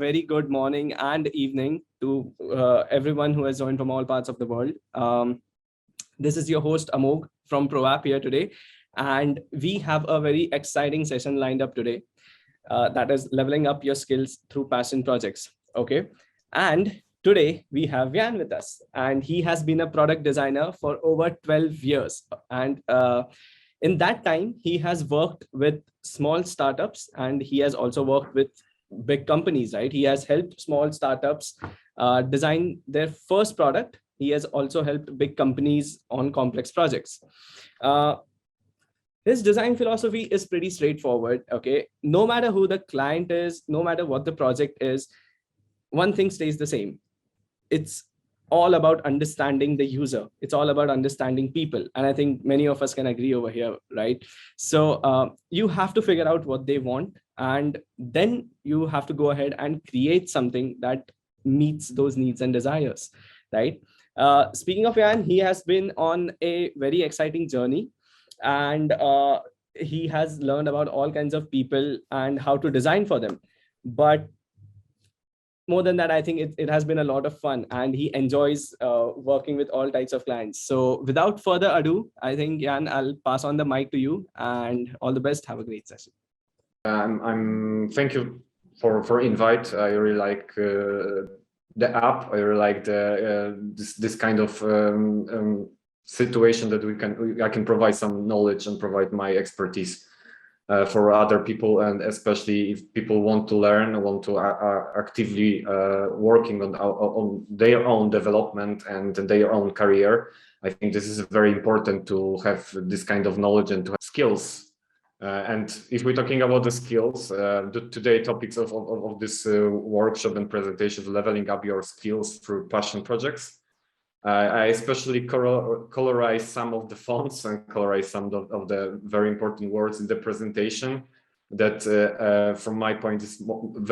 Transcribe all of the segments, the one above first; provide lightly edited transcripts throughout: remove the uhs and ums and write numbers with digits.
very good morning and evening to everyone who has joined from all parts of the world. This is your host Amog from ProApp here today, and we have a very exciting session lined up today. That is leveling up your skills through passion projects. Okay, and today we have Jan with us, and he has been a product designer for over 12 years, and in that time he has worked with small startups and he has also worked with big companies, right? He has helped small startups design their first product. He has also helped big companies on complex projects. uh, his design philosophy is pretty straightforward. Okay, no matter who the client is, no matter what the project is, one thing stays the same. It's all about understanding the user. It's all about understanding people, and I think many of us can agree over here, right? So you have to figure out what they want, and then you have to go ahead and create something that meets those needs and desires, right? Speaking of Jan, he has been on a very exciting journey, and he has learned about all kinds of people and how to design for them. But more than that, I think it has been a lot of fun, and he enjoys working with all types of clients. So without further ado, I think, Jan, I'll pass on the mic to you, and all the best. Have a great session. Thank you for invite. I really like the app. I really like the this kind of situation that I can provide some knowledge and provide my expertise for other people, and especially if people want to learn, want to actively working on their own development and their own career. I think this is very important to have this kind of knowledge and to have skills. And if we're talking about the skills, today topics of this workshop and presentation, leveling up your skills through passion projects. I especially colorize some of the fonts and colorize some of the very important words in the presentation that from my point is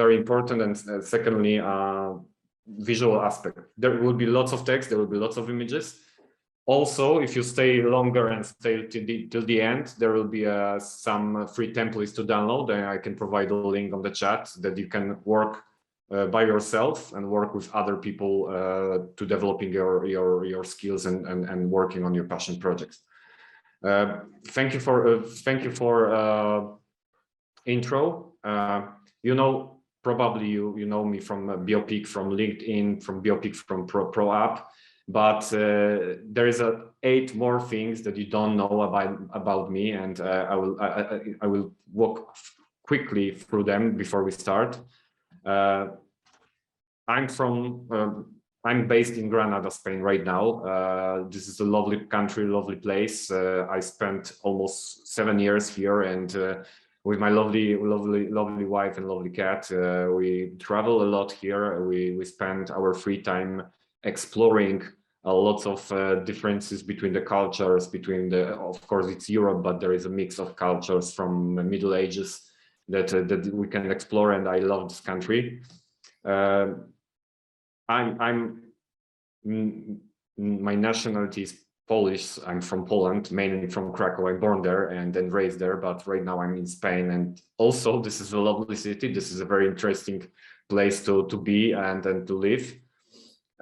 very important. And secondly, visual aspect. There will be lots of text, there will be lots of images. Also, if you stay longer and stay till the end, there will be some free templates to download, and I can provide a link on the chat that you can work by yourself and work with other people to developing your skills and working on your passion projects. Thank you for intro. You know, probably you know me from Biopic, from LinkedIn, from Biopic, from ProApp, but there is 8 more things that you don't know about me, and I will walk quickly through them before we start. I'm based in Granada, Spain right now. This is a lovely country, lovely place. I spent almost 7 years here, and with my lovely wife and lovely cat, we travel a lot here. We spend our free time exploring lots of differences between the cultures, of course it's Europe, but there is a mix of cultures from the Middle Ages that we can explore, and I love this country. My nationality is Polish. I'm from Poland, mainly from Krakow. I'm born there and then raised there, but right now I'm in Spain. And also, this is a lovely city. This is a very interesting place to be and to live.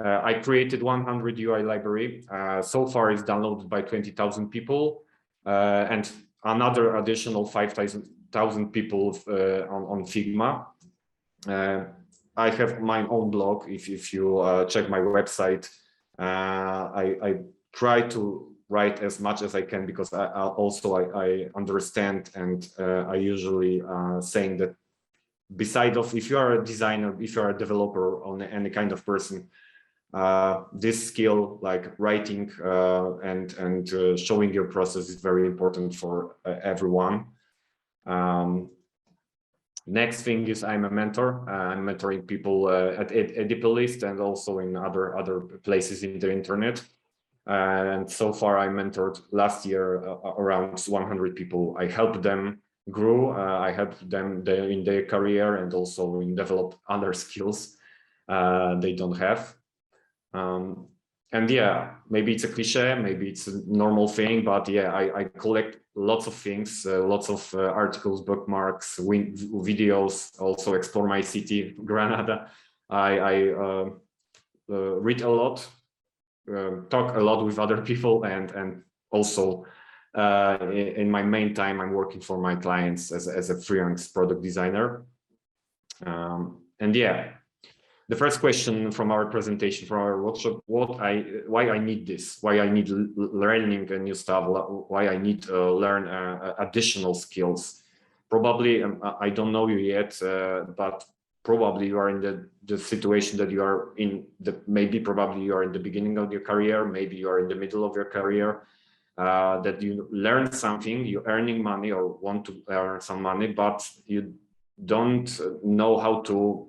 I created 100 UI library. So far, it's downloaded by 20,000 people, and another additional 5,000 people on Figma. I have my own blog. If you check my website, I try to write as much as I can, because I understand, and I usually saying that beside of, if you are a designer, if you are a developer or any kind of person, this skill like writing and showing your process is very important for everyone. Next thing is I'm a mentor. I'm mentoring people at Edipolist and also in other places in the internet. And so far I mentored last year around 100 people. I helped them grow. I helped them in their career and also in develop other skills they don't have. and yeah, maybe it's a cliche, maybe it's a normal thing, but yeah, I collect lots of things, lots of articles, bookmarks, videos, also explore my city, Granada. I read a lot, talk a lot with other people, and also in my main time, I'm working for my clients as a freelance product designer. And yeah, the first question from our presentation, from our workshop, why I need this, why I need learning a new stuff, why I need to learn additional skills. Probably, I don't know you yet, but probably you are in the situation that you are in, probably you are in the beginning of your career, maybe you are in the middle of your career, that you learn something, you're earning money or want to earn some money, but you don't know how to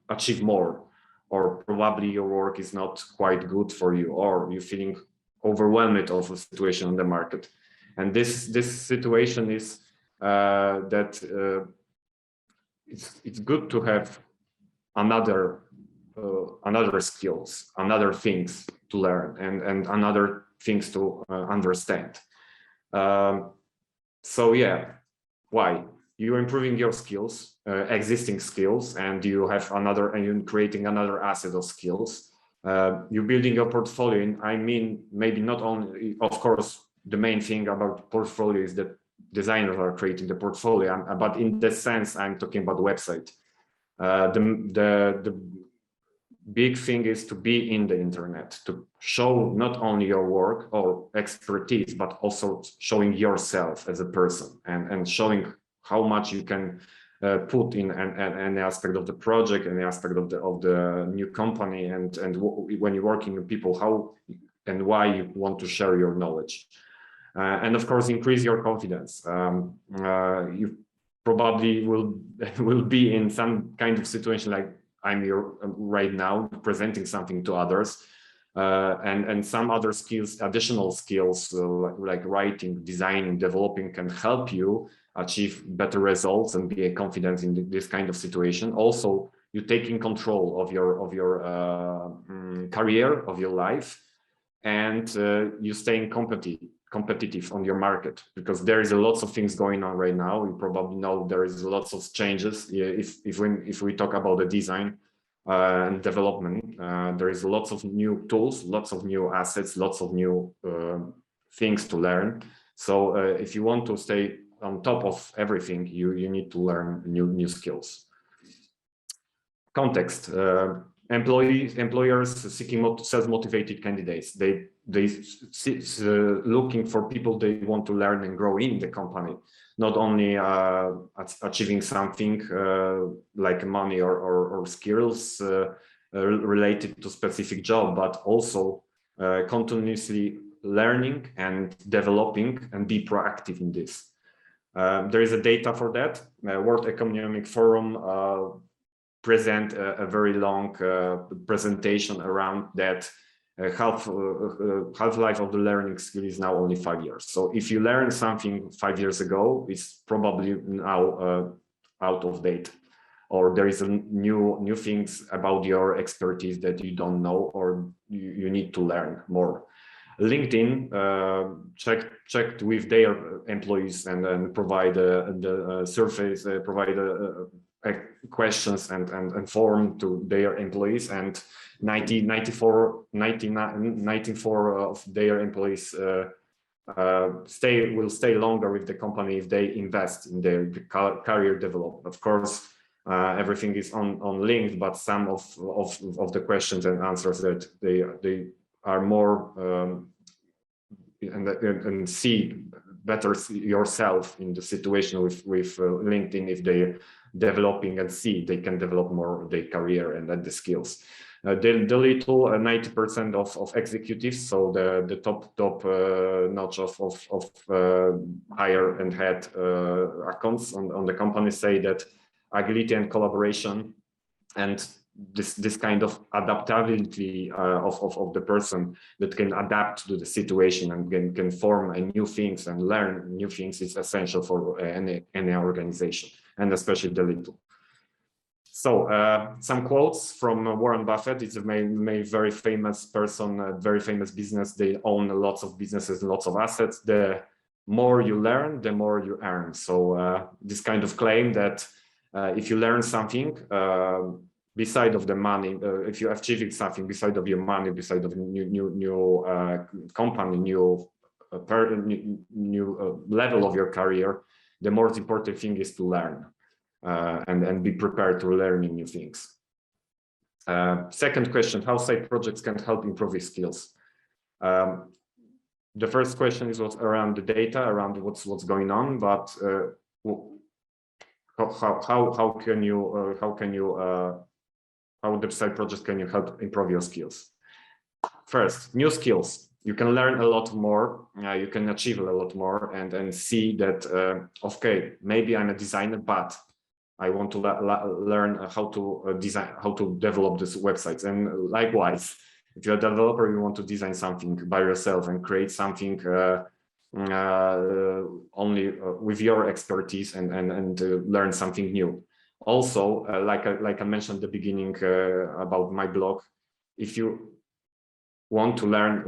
achieve more, or probably your work is not quite good for you, or you're feeling overwhelmed of a situation on the market. And this situation is that it's good to have another skills, another things to learn, and another things to understand. So yeah, why? You're improving your skills, existing skills, and you have and you're creating another asset of skills. You're building your portfolio. And I mean, maybe not only, of course, the main thing about portfolio is that designers are creating the portfolio, but in this sense, I'm talking about website. The big thing is to be in the internet, to show not only your work or expertise, but also showing yourself as a person, and showing how much you can put in an aspect of the project, and the aspect of the new company, and when you're working with people, how and why you want to share your knowledge, and of course increase your confidence. You probably will be in some kind of situation like I'm here right now, presenting something to others, and some other skills, additional skills like writing, designing, developing, can help you achieve better results and be confident in this kind of situation. Also, you taking control of your career, of your life, and you staying competitive on your market, because there is a lots of things going on right now. You probably know there is lots of changes. If we talk about the design and development, there is lots of new tools, lots of new assets, lots of new things to learn. So if you want to stay on top of everything, you need to learn new skills. Context. Employers seeking self-motivated candidates. They looking for people they want to learn and grow in the company, not only achieving something like money or skills related to specific job, but also continuously learning and developing and be proactive in this. There is a data for that. World Economic Forum present a very long presentation around that. Half-life of the learning skill is now only 5 years. So if you learned something 5 years ago, it's probably now out of date, or there is a new things about your expertise that you don't know, or you need to learn more. LinkedIn checked with their employees and provide the surveys, provide questions and form to their employees, and 94 of their employees will stay longer with the company if they invest in their career development. Of course, everything is on linked, but some of the questions and answers that they are more and see better yourself in the situation with LinkedIn. If they developing and see they can develop more their career and the skills. The little 90% of executives, so the top notch of higher and head accounts on the company, say that agility and collaboration and this kind of adaptability of the person that can adapt to the situation and can form new things and learn new things is essential for any organization, and especially the little. So some quotes from Warren Buffett. It's a very famous person, a very famous business. They own lots of businesses, lots of assets. The more you learn, the more you earn. So this kind of claim that if you learn something, beside of the money, if you achieve something beside of your money, beside of new company, new level of your career, the most important thing is to learn. And be prepared to learning new things. Second question, how side projects can help improve your skills? The first question is what's around the data, around what's going on, but how the side projects can you help improve your skills? First, new skills. You can learn a lot more. You can achieve a lot more, and see that okay, maybe I'm a designer, but I want to learn how to design, how to develop these websites. And likewise, if you're a developer, you want to design something by yourself and create something only with your expertise and learn something new. Also, like I mentioned at the beginning about my blog, if you want to learn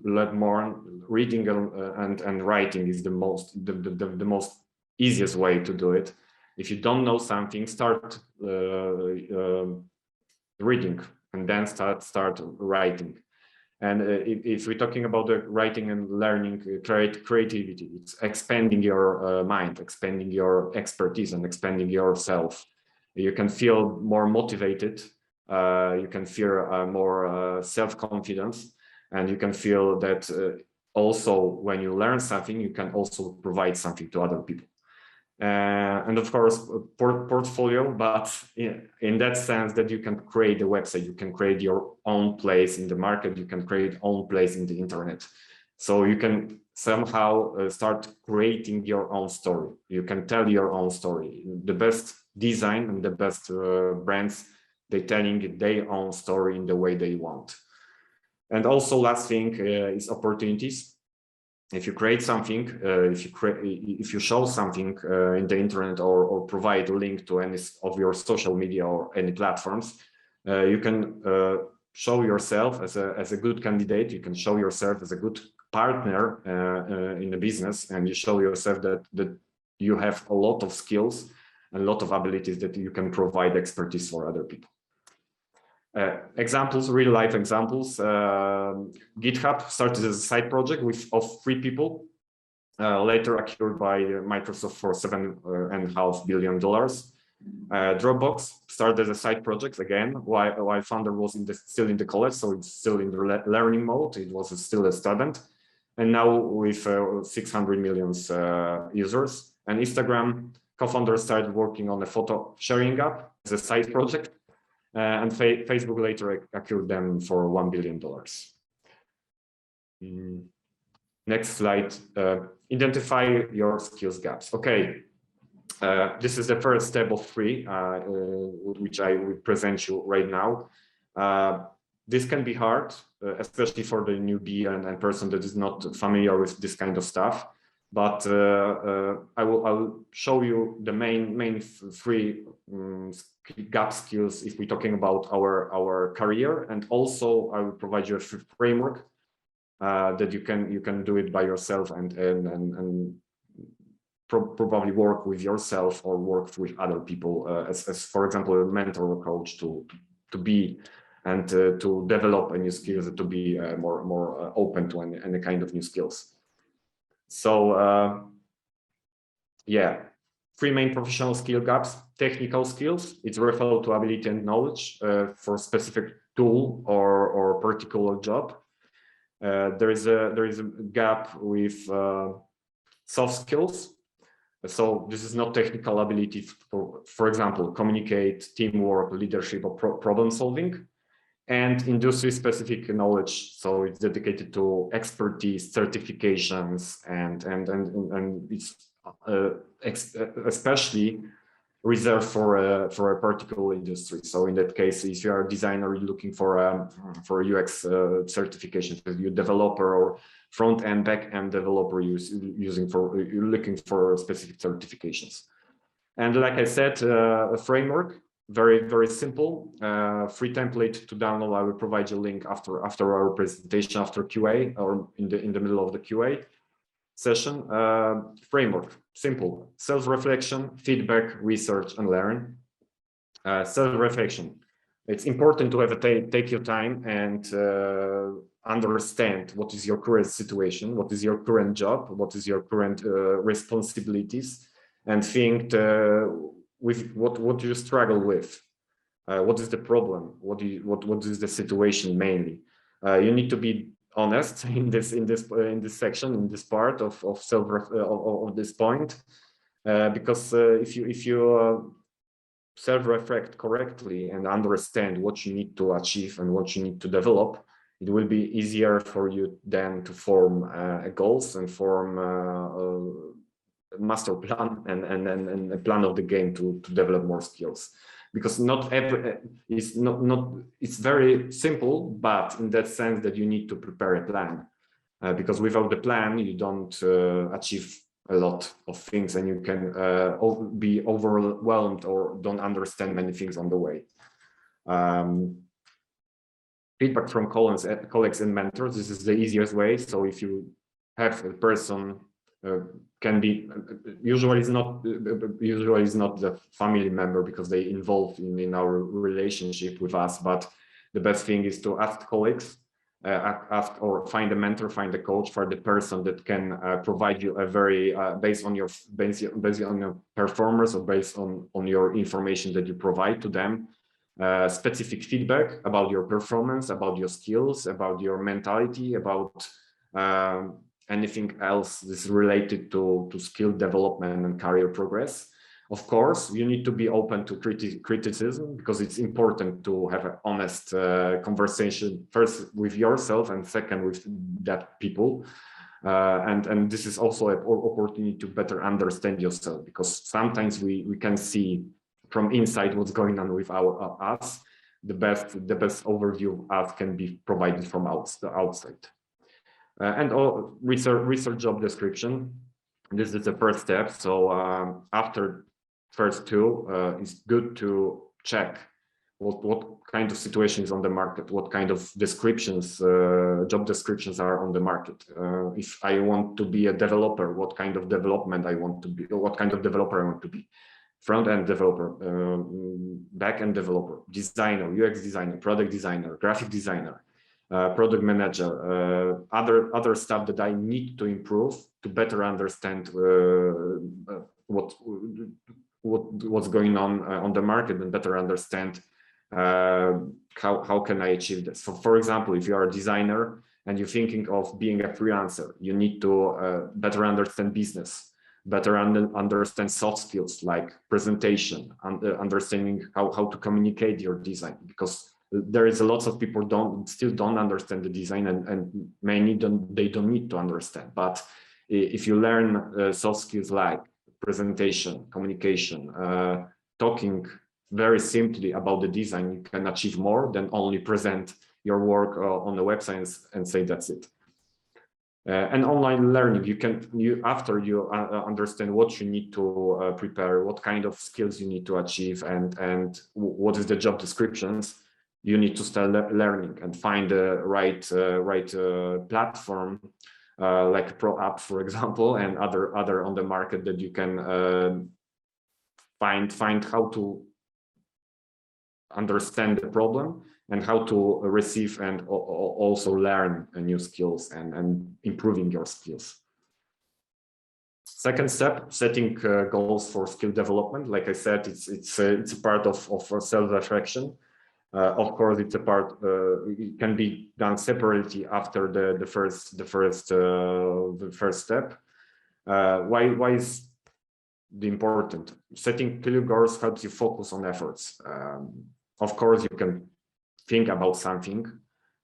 let more, reading and writing is the most easiest way to do it. If you don't know something, start reading and then start writing. And if we're talking about the writing and learning, creativity, it's expanding your mind, expanding your expertise, and expanding yourself. You can feel more motivated. You can feel more self-confidence, and you can feel that also when you learn something, you can also provide something to other people. And of course, portfolio, but in that sense that you can create a website, you can create your own place in the market, you can create own place in the internet. So you can somehow start creating your own story. You can tell your own story. The best design and the best brands, they're telling their own story in the way they want. And also last thing is opportunities. If you create something, if you show something in the internet or provide a link to any of your social media or any platforms, you can show yourself as a good candidate. You can show yourself as a good partner in the business, and you show yourself that you have a lot of skills and a lot of abilities that you can provide expertise for other people. Examples, real life examples. GitHub started as a side project of 3 people, later acquired by Microsoft for $7.5 billion. Dropbox started as a side project again, while founder was still in the college, so it's still in the learning mode. It was still a student, and now with 600 million users. And Instagram co-founder started working on a photo sharing app as a side project. And Facebook later acquired them for $1 billion. Next slide. Identify your skills gaps. Okay, this is the first step of 3, which I will present you right now. This can be hard, especially for the newbie and person that is not familiar with this kind of stuff. But I will show you the main 3 gap skills if we're talking about our career, and also I will provide you a framework that you can do it by yourself and probably work with yourself or work with other people as for example a mentor or coach to be and to develop a new skills, to be more open to any kind of new skills. So yeah, 3 main professional skill gaps. Technical skills, it's referred to ability and knowledge for specific tool or particular job. There is a gap with soft skills. So this is not technical ability for example, communicate, teamwork, leadership, or problem solving. And industry specific knowledge, so it's dedicated to expertise, certifications, and it's especially reserved for a particular industry. So in that case, if you are a designer, you're looking for UX certification, you developer or front end, back end developer, you're looking for specific certifications. And like I said, a framework. very simple. Free template to download. I will provide you a link after our presentation, after QA, or in the middle of the QA session. Framework, simple: self-reflection, feedback, research, and learn. Self-reflection. It's important to have take your time and understand what is your current situation, what is your current job, what is your current responsibilities, and think with what you struggle with. What is the problem? What is the situation mainly? You need to be honest in this section, in this part of self of this point, because if you self-reflect correctly and understand what you need to achieve and what you need to develop, it will be easier for you then to form goals and form a master plan and a plan of the game to develop more skills. Because not every it's very simple, but in that sense that you need to prepare a plan, because without the plan you don't achieve a lot of things, and you can be overwhelmed or don't understand many things on the way. Feedback from colleagues and mentors. This is the easiest way. So if you have a person, can be usually is not the family member, because they involved in our relationship with us, but the best thing is to ask colleagues, ask or find a mentor, find a coach for the person that can provide you a very based on your performance, or based on your information that you provide to them, specific feedback about your performance, about your skills, about your mentality, about anything else that's related to skill development and career progress. Of course, you need to be open to criticism, because it's important to have an honest conversation, first with yourself and second with that people. And this is also an opportunity to better understand yourself, because sometimes we can see from inside what's going on with us. The best overview of us can be provided from the outside. And research job description. This is the first step. So after first two, it's good to check what kind of situations on the market, what kind of descriptions, job descriptions are on the market. If I want to be a developer, what kind of development I want to be, or what kind of developer I want to be. Front-end developer, back-end developer, designer, UX designer, product designer, graphic designer, product manager, other stuff that I need to improve to better understand what's going on the market, and better understand how can I achieve this. So, for example, if you are a designer and you're thinking of being a freelancer, you need to better understand business, better understand soft skills like presentation, and understanding how to communicate your design, because there is a lot of people still don't understand the design, and many they don't need to understand. But if you learn soft skills like presentation, communication, talking very simply about the design, you can achieve more than only present your work on the website and say that's it. And online learning, after you understand what you need to prepare, what kind of skills you need to achieve, and what is the job descriptions, you need to start learning and find the right platform, like ProApp, for example, and other on the market that you can find how to understand the problem and how to receive and also learn new skills and improving your skills. Second step, setting goals for skill development. Like I said, it's a part of self-reflection. Of course, it's a part. It can be done separately after the first step. Why is the important? Setting clear goals helps you focus on efforts. Of course, you can think about something,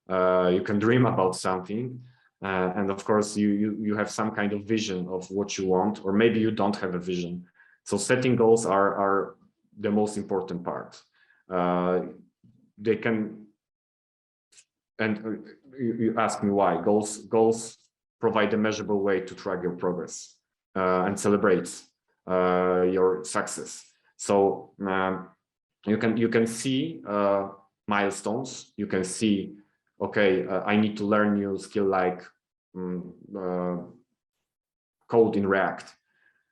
you can dream about something, and of course, you have some kind of vision of what you want, or maybe you don't have a vision. So setting goals are the most important part. They can, and you ask me why. Goals provide a measurable way to track your progress and celebrate your success. So you can see milestones. You can see, okay, I need to learn new skill like code in React.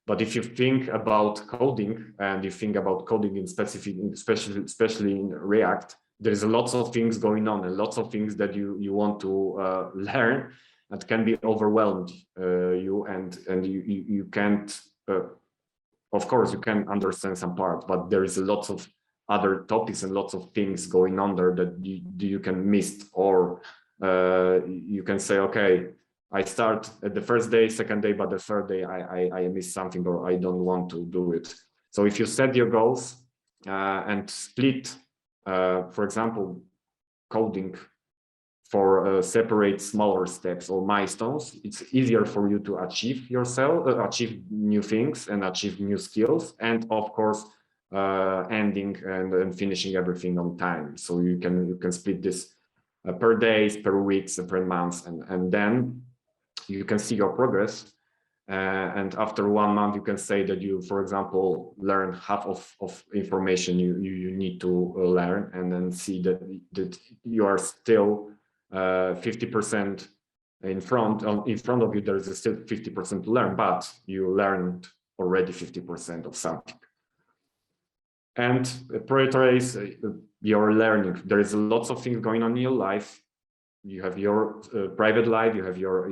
But if you think about coding and you think about coding in specific, especially in React, there's lots of things going on and lots of things that you want to learn that can be overwhelmed you you can't. Of course, you can understand some part, but there is a lot of other topics and lots of things going on there that you can miss, or you can say, okay, I start at the first day, second day, but the third day I miss something or I don't want to do it. So if you set your goals and split, for example, coding for separate smaller steps or milestones, it's easier for you to achieve yourself, achieve new things and achieve new skills, and of course, ending and finishing everything on time. So you can split this per days, per weeks, and per months, and then you can see your progress. And after 1 month, you can say that you, for example, learn half of information you need to learn, and then see that you are still 50% in front of you. There is still 50% to learn, but you learned already 50% of something. And prioritize your learning. There is lots of things going on in your life. You have your private life, you have your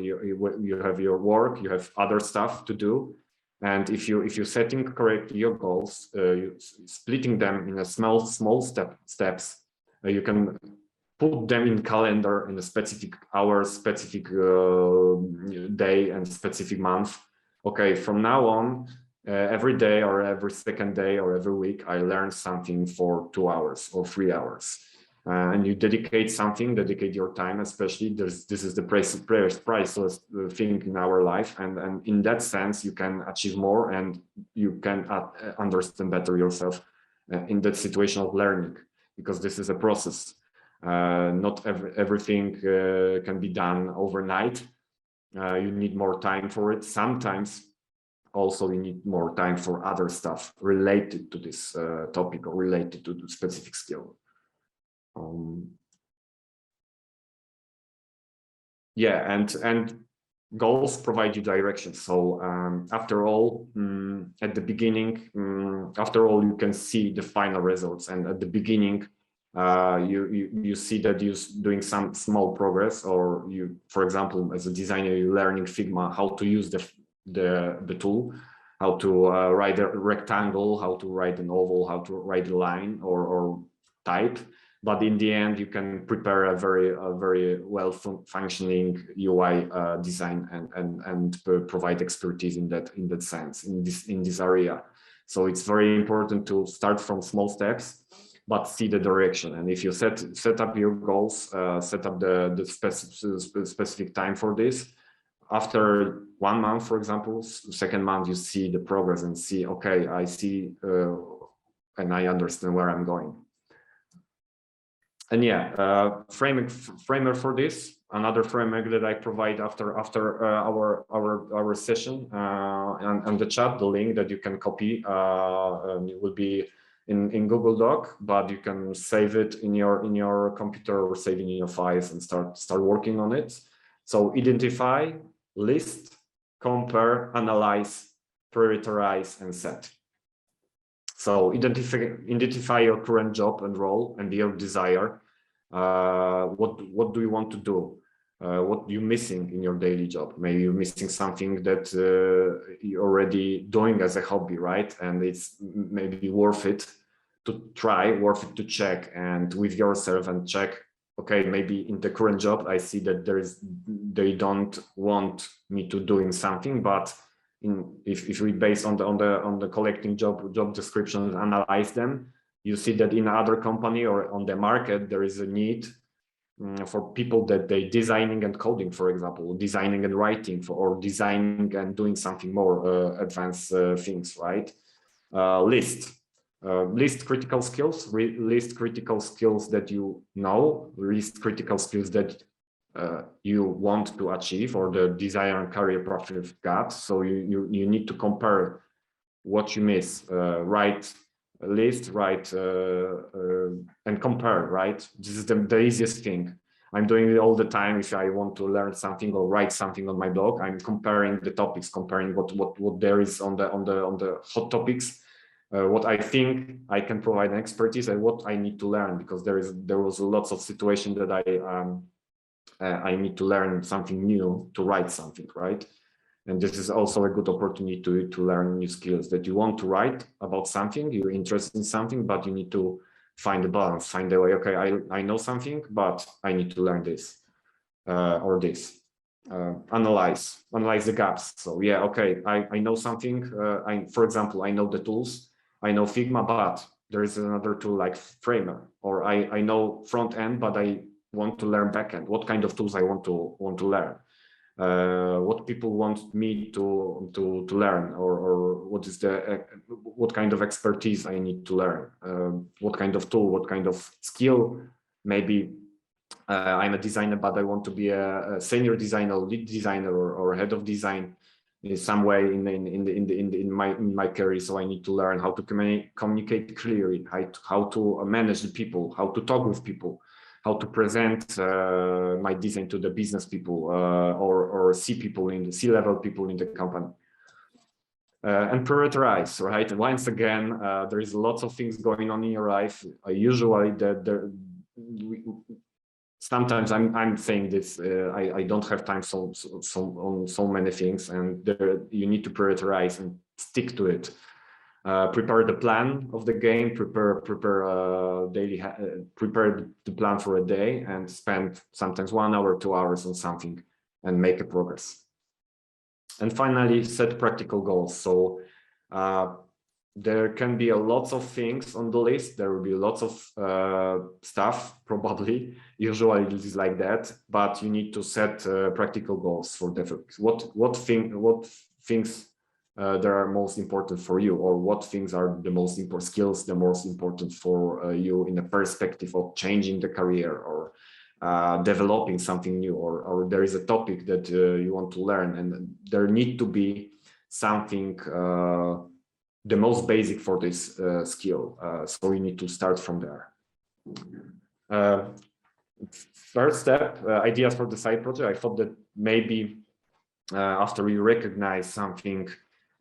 work, you have other stuff to do. And if you're setting correctly your goals, you splitting them in a small steps, you can put them in calendar in a specific hour, specific day, and specific month. Okay, from now on, every day or every second day or every week, I learn something for 2 hours or 3 hours. And you dedicate your time, especially this is the priceless thing in our life. And in that sense, you can achieve more and you can understand better yourself in that situation of learning, because this is a process. Not everything can be done overnight. You need more time for it. Sometimes also you need more time for other stuff related to this topic or related to the specific skill. Yeah, and goals provide you direction. So after all, at the beginning, after all, you can see the final results, and at the beginning, you see that you're doing some small progress, or you, for example, as a designer, you're learning Figma, how to use the tool, how to write a rectangle, how to write an oval, how to write a line or type. But in the end, you can prepare a very well functioning UI design and provide expertise in that sense, in this area. So it's very important to start from small steps, but see the direction. And if you set up your goals, set up the specific time for this, after 1 month, for example, second month, you see the progress and see, okay, I see and I understand where I'm going. And yeah, framework for this, another framework that I provide after our session and the chat, the link that you can copy, it will be in Google Doc, but you can save it in your computer or save it in your files and start working on it. So identify, list, compare, analyze, prioritize, and set. So identify your current job and role and your desire. What do you want to do? What you're missing in your daily job? Maybe you're missing something that you're already doing as a hobby, right? And it's maybe worth it to try, worth it to check and with yourself and check. Okay, maybe in the current job, I see that they don't want me to doing something, but if we base on the collecting job descriptions, analyze them, you see that in other company or on the market there is a need for people that they designing and coding, for example, designing and writing or designing and doing something more advanced things, right? List critical skills, list critical skills that you know, list critical skills that you want to achieve or the desire and career path you've got. So you need to compare what you miss, write list, right, and compare, right? This is the easiest thing. I'm doing it all the time. If I want to learn something or write something on my blog, I'm comparing the topics, comparing what there is on the hot topics, what I think I can provide an expertise, and what I need to learn, because there was lots of situations that I need to learn something new to write something, right? And this is also a good opportunity to learn new skills, that you want to write about something, you're interested in something, but you need to find a balance, find a way. Okay, I know something, but I need to learn this or this. Analyze the gaps. So yeah, okay, I know something. For example, I know the tools, I know Figma, but there is another tool like Framer, or I know front end, but I want to learn backend. What kind of tools I want to learn? What people want me to learn, or what is what kind of expertise I need to learn, what kind of tool, what kind of skill. Maybe I'm a designer, but I want to be a senior designer, lead designer, or head of design in some way in my career. So I need to learn how to communicate clearly, how to manage the people, how to talk with people, how to present my design to the business people, or C-level people in the company. And prioritize, right? Once again, there is lots of things going on in your life. Usually, sometimes I'm saying this. I don't have time on so many things, and you need to prioritize and stick to it. Prepare the plan of the game. Prepare the plan for a day, and spend sometimes 1 hour, 2 hours on something, and make a progress. And finally, set practical goals. So there can be a lots of things on the list. There will be lots of stuff, probably. Usually it is like that, but you need to set practical goals for different. What things that are most important for you, or what things are the most important skills, the most important for you in the perspective of changing the career, or developing something new, or there is a topic that you want to learn, and there need to be something the most basic for this skill. So you need to start from there. First step, ideas for the side project. I thought that maybe after you recognize something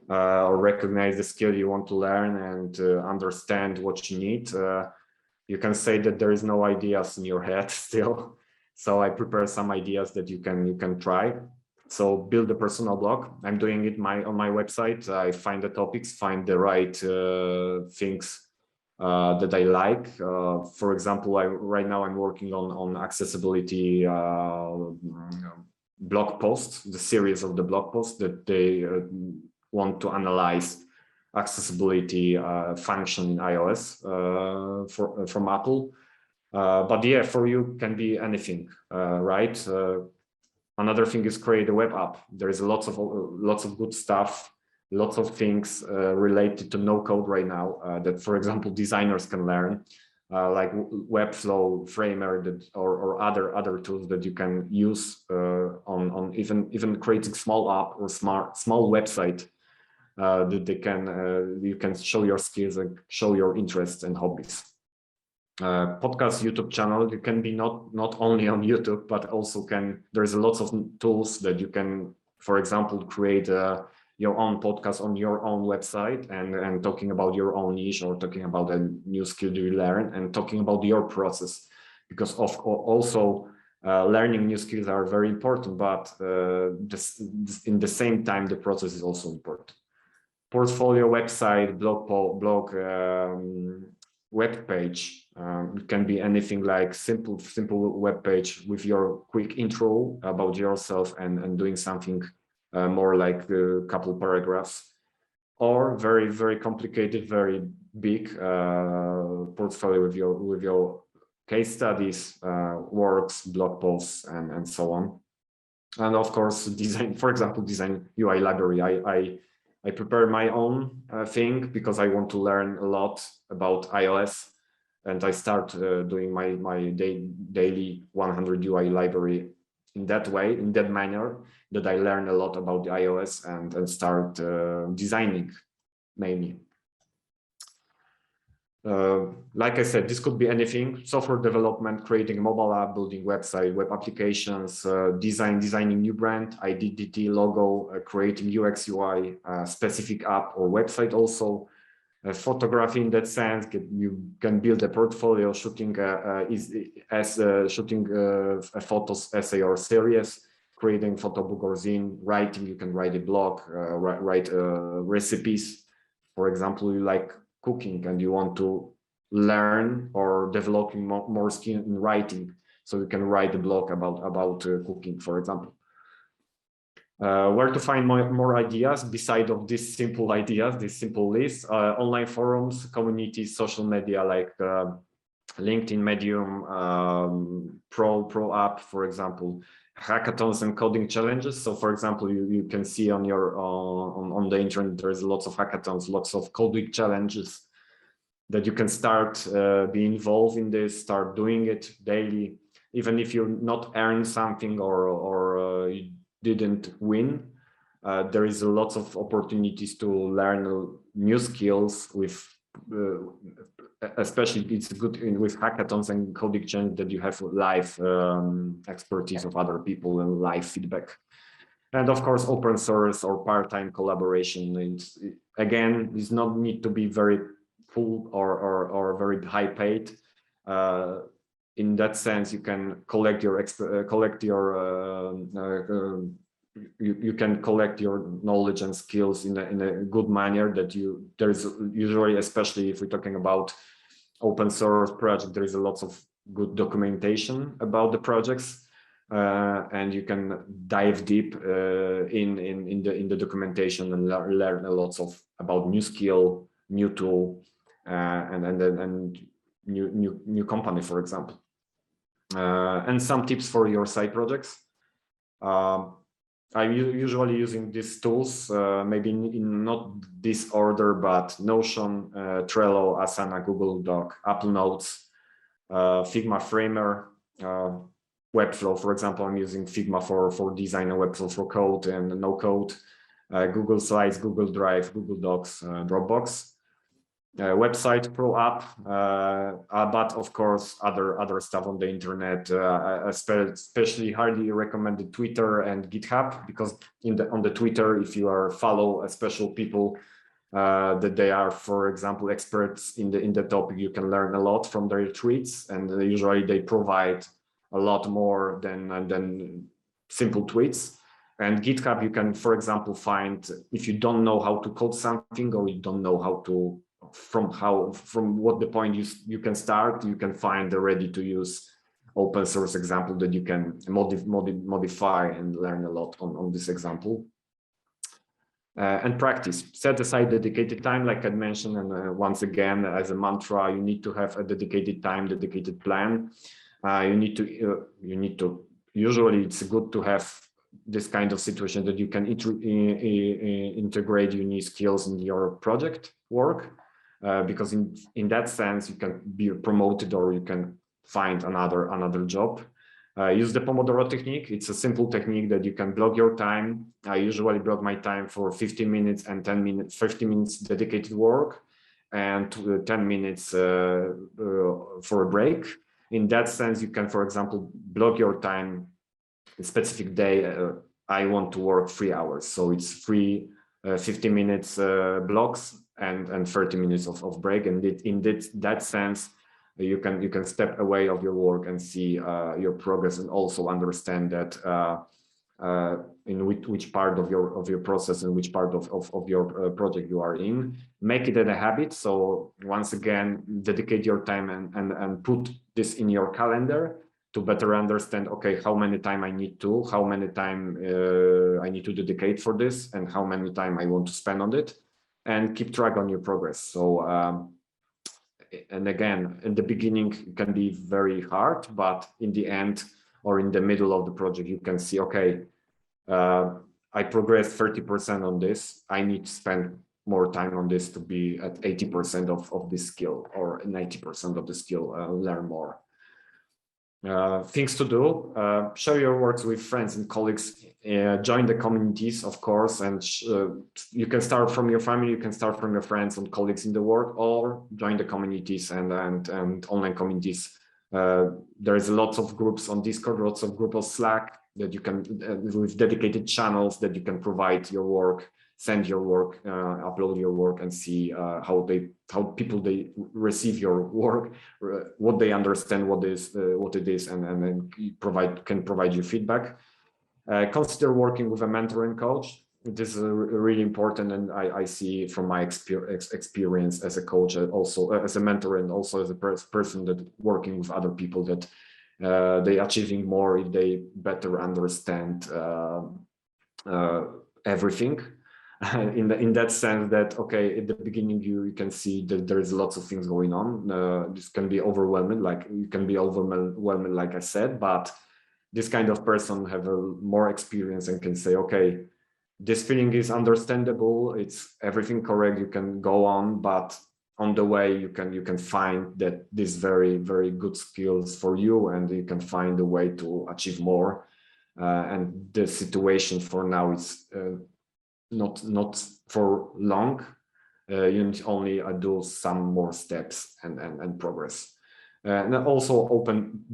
or recognize the skill you want to learn, and understand what you need, you can say that there is no ideas in your head still. So I prepare some ideas that you can try. So build a personal blog. I'm doing it on my website. I find the topics, find the right things that I like. For example, right now I'm working on accessibility blog posts, the series of the blog posts that they want to analyze accessibility function in iOS from Apple. But yeah, for you can be anything, right? Another thing is create a web app. There is lots of good stuff, lots of things related to no code right now that, for example, designers can learn, like Webflow, Framer, or other tools that you can use on even creating small app or small website that you can show your skills and show your interests and hobbies. Podcast, YouTube channel, you can be not only on YouTube, but also there's lots of tools that you can, for example, create your own podcast on your own website, and talking about your own niche, or talking about a new skill you learn, and talking about your process, because also learning new skills are very important, but in the same time the process is also important. Portfolio, website, blog, web page. It can be anything like simple web page with your quick intro about yourself, and doing something more like a couple paragraphs, or very, very complicated, very big portfolio with your case studies, works, blog posts, and so on. And of course, design, for example, design UI library. I prepare my own thing because I want to learn a lot about iOS, and I start doing my daily 100 UI library in that way, in that manner, that I learn a lot about the iOS and start designing, mainly. like I said, this could be anything: software development, creating a mobile app, building website, web applications, designing new brand, identity, logo, creating UX, UI, specific app or website also. Photography in that sense, you can build a portfolio, shooting shooting photos, essay or series, creating photo book or zine, writing, you can write a blog, write recipes. For example, you like cooking and you want to learn or developing more skill in writing, so you can write a blog about cooking, for example. Where to find more ideas beside of these simple ideas, this simple list: online forums, communities, social media like LinkedIn, Medium, ProApp, for example, hackathons and coding challenges. So, for example, you can see on your on the internet there's lots of hackathons, lots of coding challenges that you can start be involved in this, start doing it daily, even if you not earn something or you didn't win. There is a lot of opportunities to learn new skills with, especially it's good with hackathons and coding challenge that you have live expertise of other people and live feedback. And of course, open source or part-time collaboration. Again, it's not need to be very full or very high paid. In that sense, you can collect your you can collect your knowledge and skills in a good manner. That there's usually, especially if we're talking about open source project, there is a lot of good documentation about the projects, and you can dive deep in the documentation and learn a lot about new skill, new tool, and new company, for example, and some tips for your side projects. I'm usually using these tools, maybe in not this order, but Notion, Trello, Asana, Google Doc, Apple Notes, Figma Framer, Webflow. For example, I'm using Figma for design and Webflow for code and no code, Google Slides, Google Drive, Google Docs, Dropbox. Website, ProApp, but of course other stuff on the internet, especially highly recommended Twitter and GitHub, because on the Twitter, if you follow special people that they are, for example, experts in the topic, you can learn a lot from their tweets, and usually they provide a lot more than simple tweets. And GitHub, you can, for example, find, if you don't know how to code something, or you don't know how to from what the point you can start, you can find a ready to use open source example that you can modify and learn a lot on this example. And practice, set aside dedicated time, like I mentioned, and once again, as a mantra, you need to have a dedicated time, dedicated plan. You need to usually it's good to have this kind of situation that you can integrate your new skills in your project work. Because in that sense, you can be promoted or you can find another job. Use the Pomodoro technique. It's a simple technique that you can block your time. I usually block my time for 15 minutes and 10 minutes, 50 minutes dedicated work, and 10 minutes for a break. In that sense, you can, for example, block your time, a specific day. I want to work 3 hours. So it's 50 minutes blocks and 30 minutes of break. And in that sense, you can step away of your work and see your progress, and also understand that in which part of your process and which part of your project you are in. Make it a habit. So once again, dedicate your time and put this in your calendar to better understand, okay, how many time I need to dedicate for this, and how many time I want to spend on it, and keep track on your progress. So and again, in the beginning, it can be very hard, but in the end or in the middle of the project, you can see, okay, I progressed 30% on this. I need to spend more time on this to be at 80% of this skill, or 90% of the skill, learn more. things to do: share your works with friends and colleagues, join the communities, of course, and you can start from your family, you can start from your friends and colleagues in the work, or join the communities and online communities. There's lots of groups on Discord, lots of groups on Slack that you can, with dedicated channels that you can provide your work, send your work, upload your work, and see how people they receive your work, what they understand, what it is, and then can provide you feedback. Consider working with a mentor and coach. This is really important, and I see from my experience as a coach, also as a mentor, and also as a person that working with other people, that they achieving more if they better understand everything. In that sense, that okay, at the beginning you can see that there is lots of things going on. This can be overwhelming, like you can be overwhelming, like I said, but this kind of person have a more experience and can say, okay, this feeling is understandable, it's everything correct, you can go on, but on the way you can find that these very, very good skills for you, and you can find a way to achieve more. And the situation for now is not for long. You need only do some more steps and progress. And also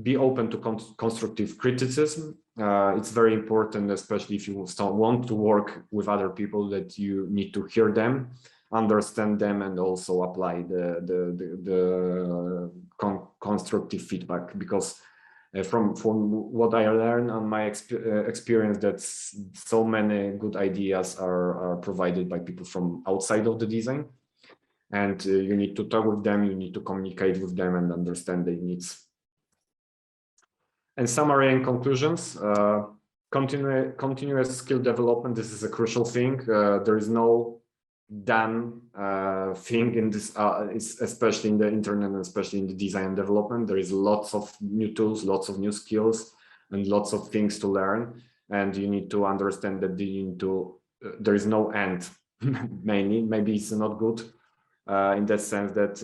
be open to constructive criticism. It's very important, especially if you want to work with other people, that you need to hear them, understand them, and also apply the constructive feedback. Because from what I learned on my experience, that so many good ideas are provided by people from outside of the design. And you need to talk with them, you need to communicate with them and understand their needs. And summary and conclusions: continuous skill development. This is a crucial thing. There is no done thing in this, especially in the internet, and especially in the design and development. There is lots of new tools, lots of new skills, and lots of things to learn. And you need to understand that there is no end. Maybe it's not good. In that sense, that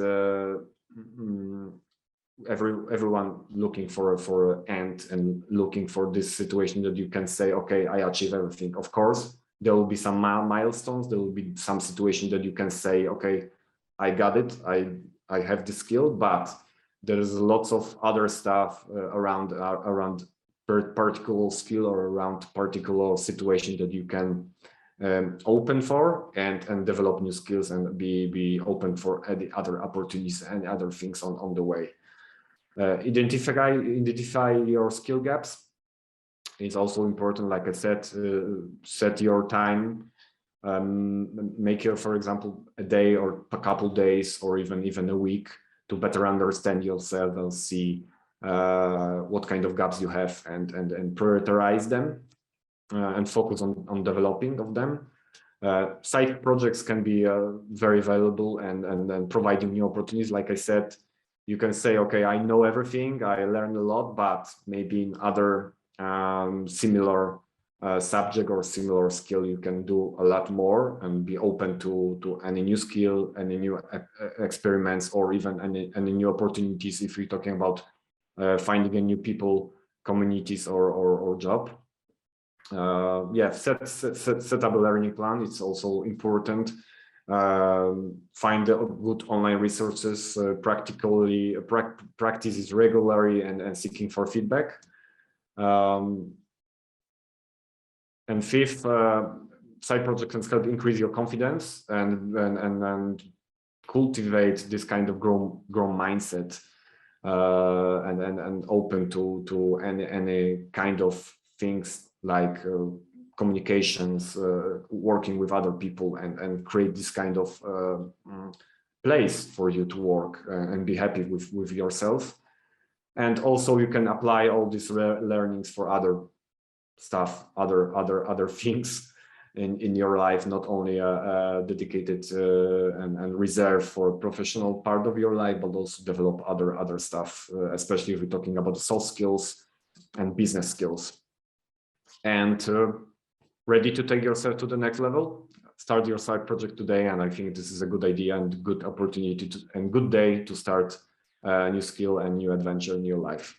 everyone looking for an end, and looking for this situation that you can say, okay, I achieve everything. Of course, there will be some milestones, there will be some situation that you can say, okay, I got it, I have the skill, but there is lots of other stuff around particular skill, or around particular situation that you can open for, and develop new skills, and be open for other opportunities and other things on the way. Identify your skill gaps. It's also important, like I said. Set your time, make your, for example, a day or a couple days, or even a week, to better understand yourself and see what kind of gaps you have, and prioritize them. And focus on developing of them. Side projects can be very valuable, and providing new opportunities. Like I said, you can say, okay, I know everything, I learned a lot, but maybe in other similar subject or similar skill, you can do a lot more, and be open to any new skill, any new experiments, or even any new opportunities, if you're talking about finding a new people, communities, or job. Yeah, set up a learning plan. It's also important. Find good online resources, practice regularly, and seeking for feedback. And fifth, side projects can help increase your confidence, and cultivate this kind of grown mindset, and open to any kind of things, like communications, working with other people, and create this kind of place for you to work, and be happy with yourself. And also you can apply all these learnings for other stuff, other things in your life, not only dedicated and reserved for professional part of your life, but also develop other stuff, especially if we're talking about soft skills and business skills. And ready to take yourself to the next level. Start your side project today, and I think this is a good idea and good opportunity and good day to start a new skill and new adventure in your life.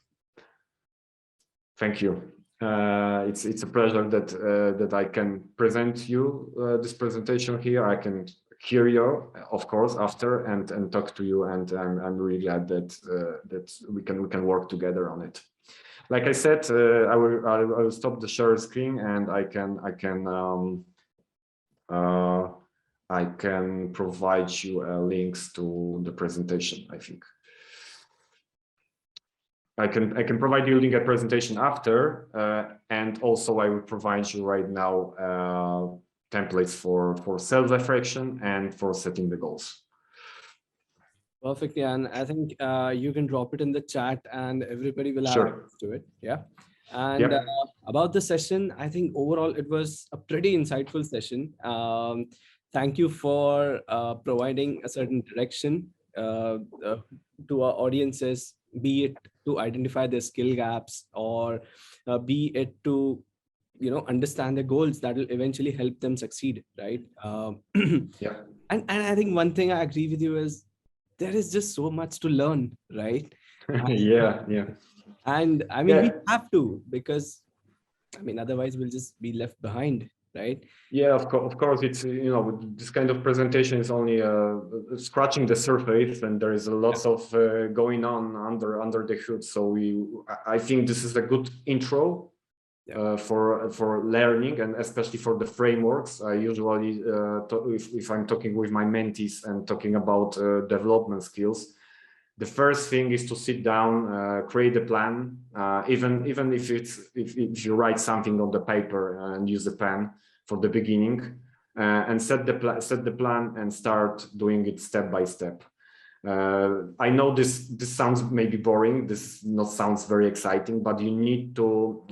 Thank you. It's a pleasure that I can present you this presentation here. I can hear you, of course, after and talk to you, and I'm really glad that we can work together on it. Like I said, I will stop the share screen, and I can provide you links to the presentation, I think. I can provide you a link at presentation after, and also I will provide you right now templates for self-reflection and for setting the goals. Perfect, and I think you can drop it in the chat, and everybody will have access to it. Yeah. And about the session, I think overall it was a pretty insightful session. Thank you for providing a certain direction to our audiences, be it to identify their skill gaps, or be it to understand the goals that will eventually help them succeed, right? Yeah. And I think one thing I agree with you is there is just so much to learn, right? Yeah. And I mean, we have to, because I mean, otherwise we'll just be left behind, right? Yeah, of course, it's, this kind of presentation is only scratching the surface, and there is a lot of going on under the hood. So I think this is a good intro for learning, and especially for the frameworks. I usually, if I'm talking with my mentees and talking about development skills, the first thing is to sit down, create a plan, even if you write something on the paper and use a pen for the beginning, and set the plan and start doing it step by step. I know this sounds maybe boring. This not sounds very exciting, but you need to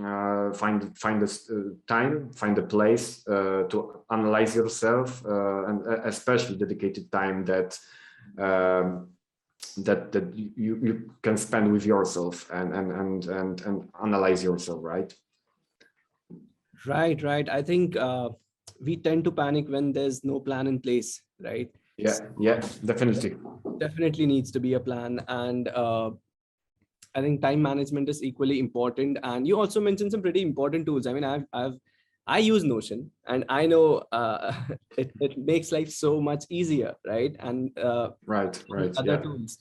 find this time, find a place to analyze yourself, and especially dedicated time that you can spend with yourself and analyze yourself, right? Right. I think we tend to panic when there's no plan in place, right? Yeah, definitely. Definitely needs to be a plan, and I think time management is equally important. And you also mentioned some pretty important tools. I mean, I use Notion, and I know it makes life so much easier, right? And right, other tools,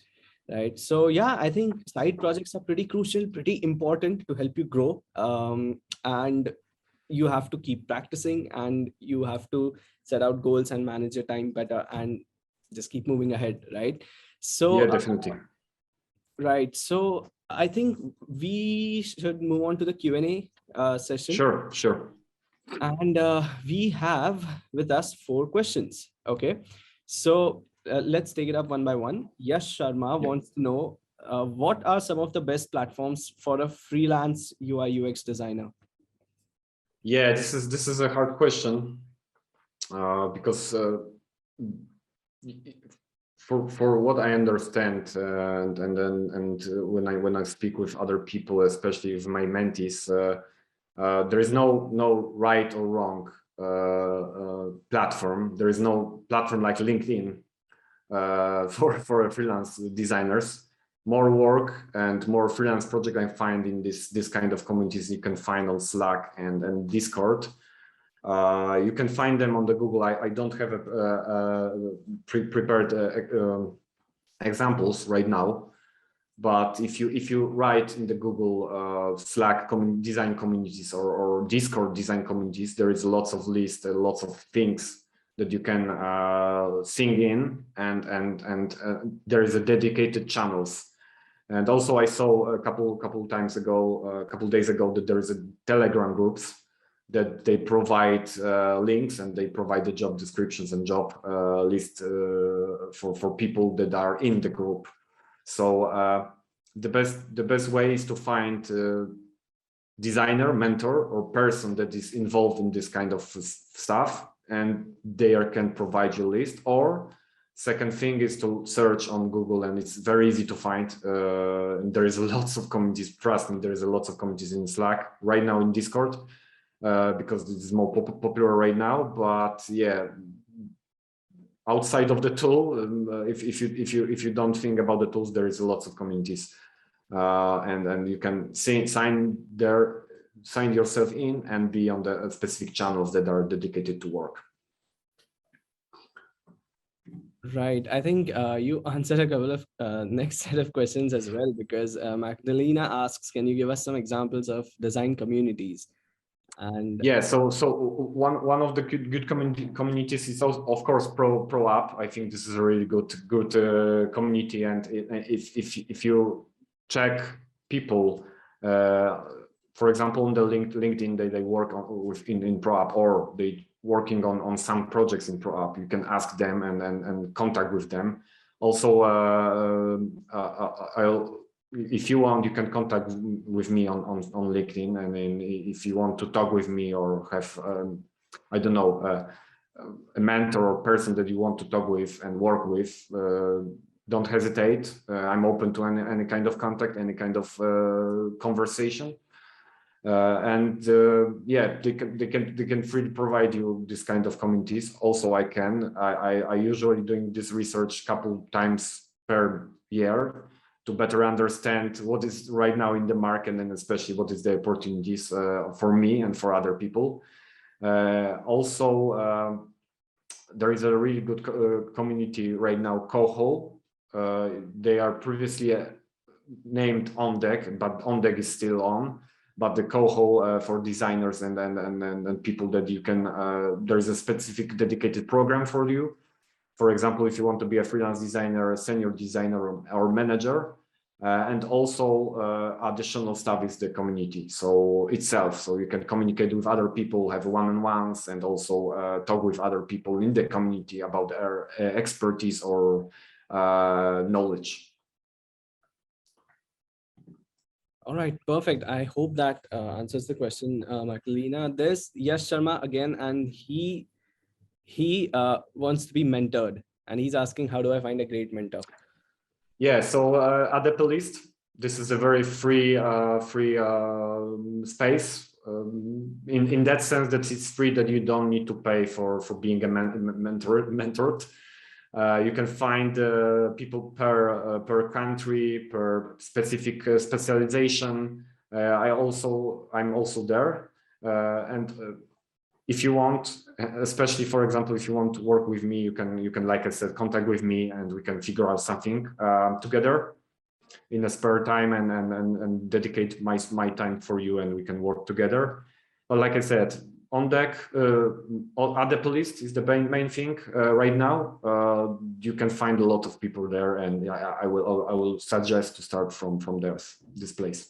right? So yeah, I think side projects are pretty crucial, pretty important to help you grow, and you have to keep practicing, and you have to set out goals and manage your time better, and just keep moving ahead, right? So yeah, definitely. Right. So I think we should move on to the Q&A session. Sure. And we have with us 4 questions. Okay. So let's take it up one by one. Yash Sharma wants to know what are some of the best platforms for a freelance UI UX designer? Yeah, this is a hard question because for what I understand, and when I speak with other people, especially with my mentees, there is no right or wrong platform. There is no platform like LinkedIn for freelance designers. More work and more freelance project I find in this kind of communities you can find on Slack and Discord. You can find them on the Google. I don't have prepared examples right now, but if you write in the Google Slack design communities or Discord design communities, there is lots of lists, lots of things that you can sing in, and there is a dedicated channels. And also I saw a couple days ago that there is a Telegram groups that they provide links, and they provide the job descriptions and job list for people that are in the group. So the best way is to find designer, mentor, or person that is involved in this kind of stuff, and they can provide you a list. Or second thing is to search on Google, and it's very easy to find. There is lots of communities. Trust me, there is a lots of communities in Slack right now, in Discord, because this is more popular right now. But yeah, outside of the tool, if you don't think about the tools, there is lots of communities and you can sign yourself in and be on the specific channels that are dedicated to work. Right. I think you answered a couple of next set of questions as well, because Magdalena asks, can you give us some examples of design communities? And yeah, so one of the good communities is also, of course, ProApp. I think this is a really good community, and if you check people, for example, on the LinkedIn, they work in ProApp, or they working on some projects in ProApp, you can ask them and contact with them. Also, if you want, you can contact with me on LinkedIn, and then if you want to talk with me or have I don't know, a mentor or person that you want to talk with and work with, don't hesitate. I'm open to any kind of contact, any kind of conversation. Yeah, they can freely provide you this kind of communities. Also, I usually doing this research couple times per year to better understand what is right now in the market, and especially what is the opportunities for me and for other people. Also, there is a really good community right now, Coho. They are previously named On Deck, but On Deck is still on. But the Coho for designers and people that you can, there's a specific dedicated program for you. For example, if you want to be a freelance designer, a senior designer, or manager, and also additional stuff is the community so itself. So you can communicate with other people, have one-on-ones, and also talk with other people in the community about their expertise or knowledge. all right, perfect. I hope that answers the question, Magdalena. There's Yash Sharma again, and he wants to be mentored, and he's asking, how do I find a great mentor? Yeah, so Adepolist, this is a very free space. In that sense that it's free, that you don't need to pay for being a mentored. You can find people per country, per specific specialization. I'm also there, and if you want, especially for example, if you want to work with me, you can, like I said, contact with me, and we can figure out something together in a spare time, and dedicate my time for you, and we can work together. But like I said, On Deck, Adepolist is the main thing right now. You can find a lot of people there, and I will suggest to start from this place.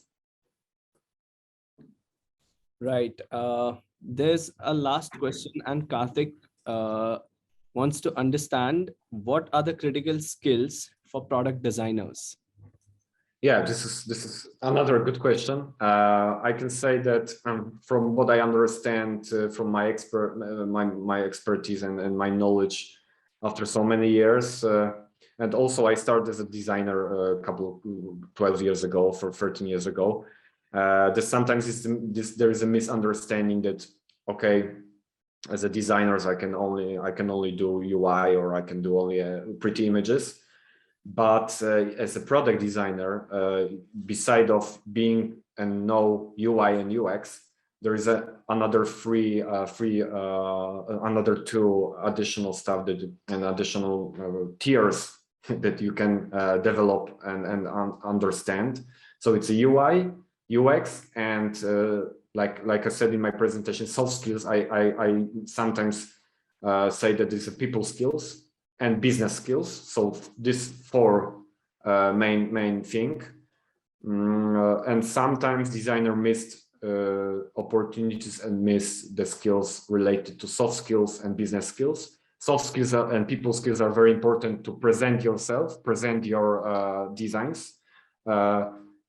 Right. There's a last question, and Karthik wants to understand, what are the critical skills for product designers? Yeah, this is another good question. I can say that from what I understand from my expertise and my knowledge after so many years, and also I started as a designer 12 years ago, 13 years ago. That sometimes there is a misunderstanding that, okay, as a designer, I can only do UI, or I can do only pretty images. But as a product designer, beside of being and know UI and UX, there is another another two additional stuff and additional tiers that you can develop and understand. So it's a UI, UX, and like I said in my presentation, soft skills. I sometimes say that it's a people skills and business skills. So this four main thing. And sometimes designer missed opportunities and miss the skills related to soft skills and business skills. Soft skills and people skills are very important to present yourself, present your designs.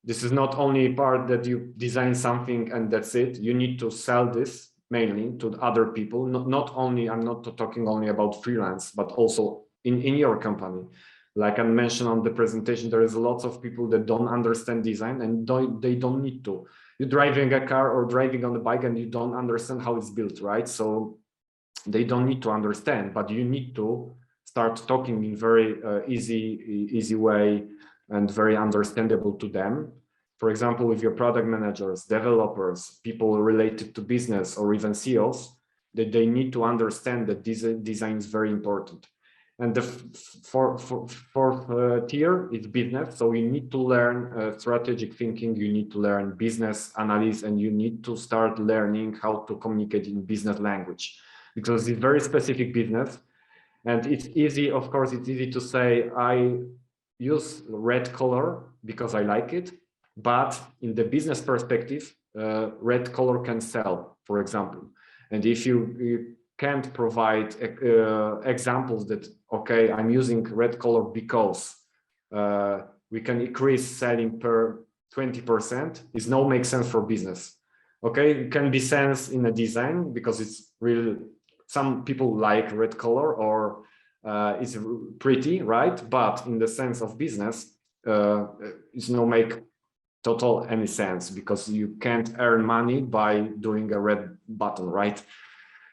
This is not only part that you design something and that's it. You need to sell this mainly to other people. Not only, I'm not talking only about freelance, but also in your company. Like I mentioned on the presentation, there is lots of people that don't understand design, and they don't need to. You're driving a car or driving on a bike and you don't understand how it's built, right? So they don't need to understand, but you need to start talking in very easy way, and very understandable to them. For example, with your product managers, developers, people related to business, or even CEOs, that they need to understand that design is very important. And the fourth tier is business. So you need to learn strategic thinking, you need to learn business analysis, and you need to start learning how to communicate in business language, because it's very specific business. And it's easy, of course, it's easy to say, I use red color because I like it. But in the business perspective, red color can sell, for example. And if you can't provide examples that, okay, I'm using red color because we can increase selling per 20%, it no makes sense for business. Okay, it can be sense in a design because it's really, some people like red color, or it's pretty, right? But in the sense of business, it's no make total any sense, because you can't earn money by doing a red button, right?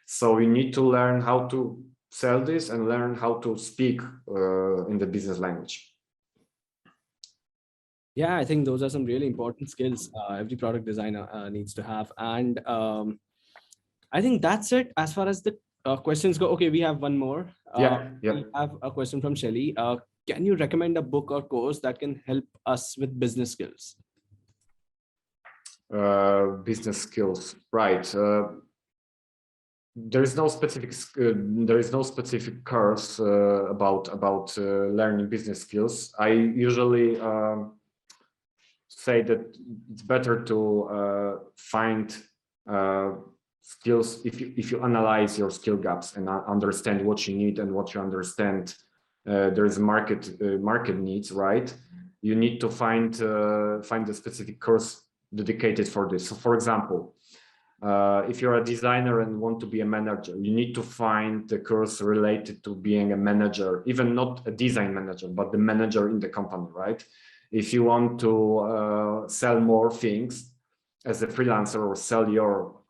So you need to learn how to sell this and learn how to speak in the business language. Yeah, I think those are some really important skills every product designer needs to have. And I think that's it as far as the questions go. Okay, we have one more. Yeah. We have a question from Shelly. Can you recommend a book or course that can help us with business skills? Business skills, right? There is no specific course about learning business skills. I usually say that it's better to find skills if you analyze your skill gaps and understand what you need and what you understand. There is market needs, right? You need to find a specific course dedicated for this. So, for example, if you're a designer and want to be a manager, you need to find the course related to being a manager, even not a design manager, but the manager in the company, right? If you want to sell more things as a freelancer, or sell your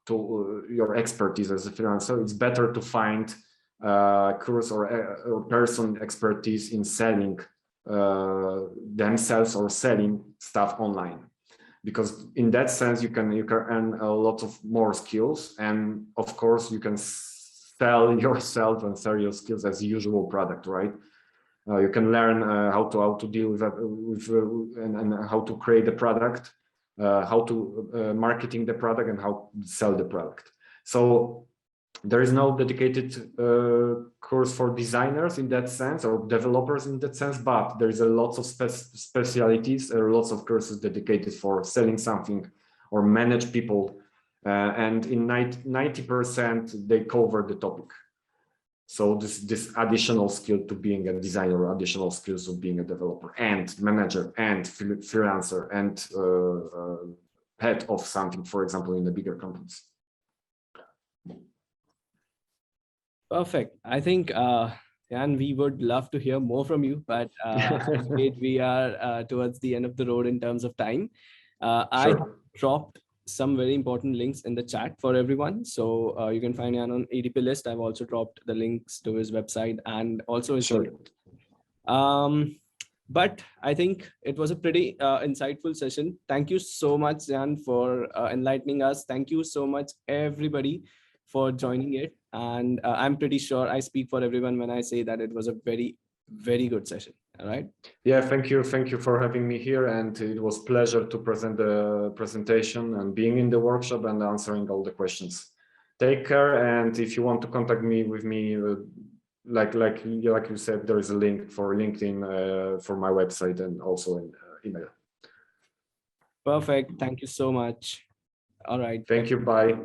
expertise as a freelancer, it's better to find course or person expertise in selling themselves or selling stuff online. Because in that sense, you can earn a lot of more skills, and of course you can sell yourself and sell your skills as a usual product, right? You can learn how to deal with and how to create the product, how to marketing the product, and how to sell the product. So there is no dedicated course for designers in that sense, or developers in that sense, but there is a lot of specialties, lots of courses dedicated for selling something or manage people, and in 90% they cover the topic. So this additional skill to being a designer, or additional skills of being a developer and manager and freelancer and head of something, for example, in the bigger companies. Perfect. I think, Jan, we would love to hear more from you, but we are towards the end of the road in terms of time. I dropped some very important links in the chat for everyone. So you can find Jan on ADP list. I've also dropped the links to his website and also his but I think it was a pretty insightful session. Thank you so much, Jan, for enlightening us. Thank you so much, everybody, for joining it. And I'm pretty sure I speak for everyone when I say that it was a very, very good session. All right. Yeah, thank you for having me here, and it was a pleasure to present the presentation and being in the workshop and answering all the questions. Take care, and if you want to contact me like you said, there is a link for LinkedIn, for my website, and also in email. Perfect. Thank you so much. All right. Thank you. Bye.